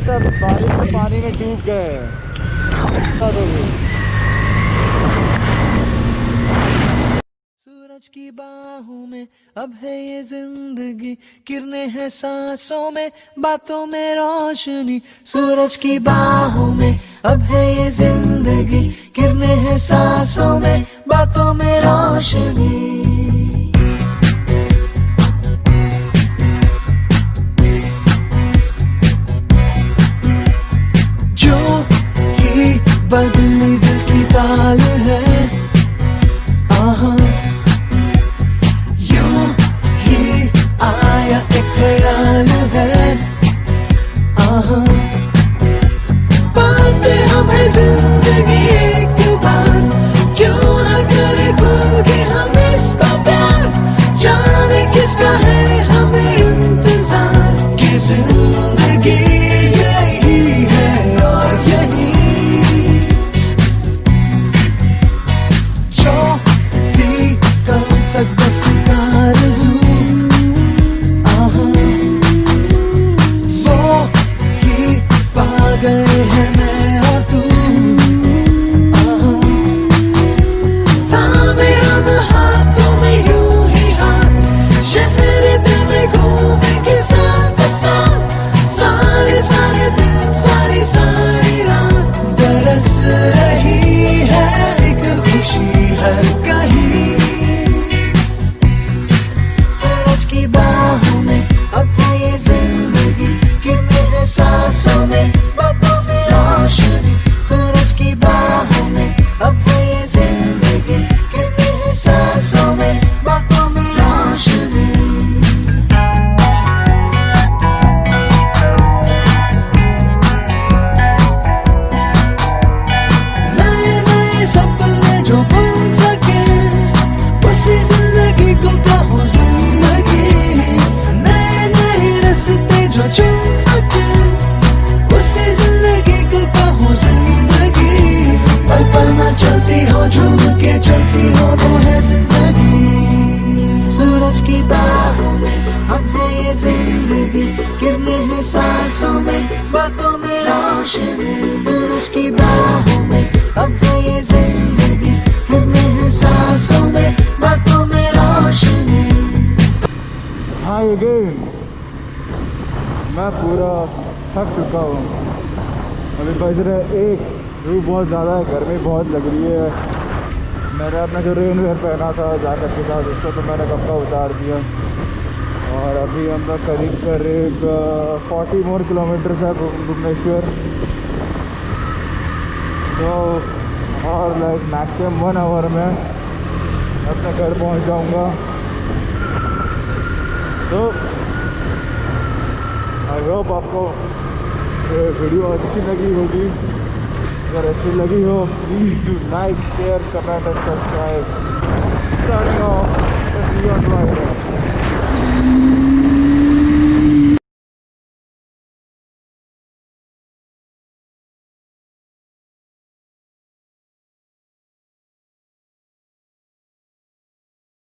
सब बारिश के पानी में डूब गए। सूरज की बाहों में अब है ये जिंदगी, किरणें हैं सांसों में, बातों में रोशनी। सूरज की बाहों में अब है ये जिंदगी, किरणें हैं सांसों में, बातों में रोशनी। जो ही बदली दिल की ताल है, आहा यूं ही आया एक ख्याल है, आहा पाते हमें जिंदगी एक बार, क्यों न करे खुल के हम इसका प्यार। जाने किसका है हमें इंतजार, कि जिंदगी यही है और यही। जो भी कल तक बस आरज़ू, आहा वो ही पा गए हैं मैं और तू, आहा थामे हम हाथों में यूं ही हाथ, शहर दिल में घूमे के साथ साथ, सारे सारे दिन सारी सारी रात, बरस रही है एक खुशी हर कहीं। सूरज की बाहों में अब है ये जिंदगी, किरणें हैं सांसों में, बातों में रोशनी। सूरज की बाहों में अब है ये जिंदगी, किरणें हैं सांसों में, बातों में रोशनी। नए नए सपने जो बन सके, उसी जिंदगी को कहो जिंदगी। नए नए रास्ते जो चुन सके, उसी जिंदगी को कहो जिंदगी। पल पल में चलती हो, झूम के चलती हो, वो है जिंदगी। सूरज की बाहों में अब है ये जिंदगी, किरणें हैं सांसों में, बातों में रोशनी। सूरज की बाहों में अब है ये जिंदगी, किरणें हैं सांसों में, बातों में रोशनी। हाय अगेन, मैं पूरा थक चुका हूँ। अभी बज रहे 1, धूप बहुत ज़्यादा है, गर्मी बहुत लग रही है। मैंने अपना जो रेनवेयर पहना था जैकेट के साथ, उसको तो मैंने कब का उतार दिया। और अभी हम लोग करीब 40 मोर किलोमीटर्स है भुवनेश्वर। तो और लाइक मैक्सिमम 1 आवर में अपने घर पहुंच जाऊंगा। तो आई होप आपको ये वीडियो अच्छी लगी होगी। अगर अच्छी लगी हो please do like, share, comment and subscribe. Starting off with Bionic.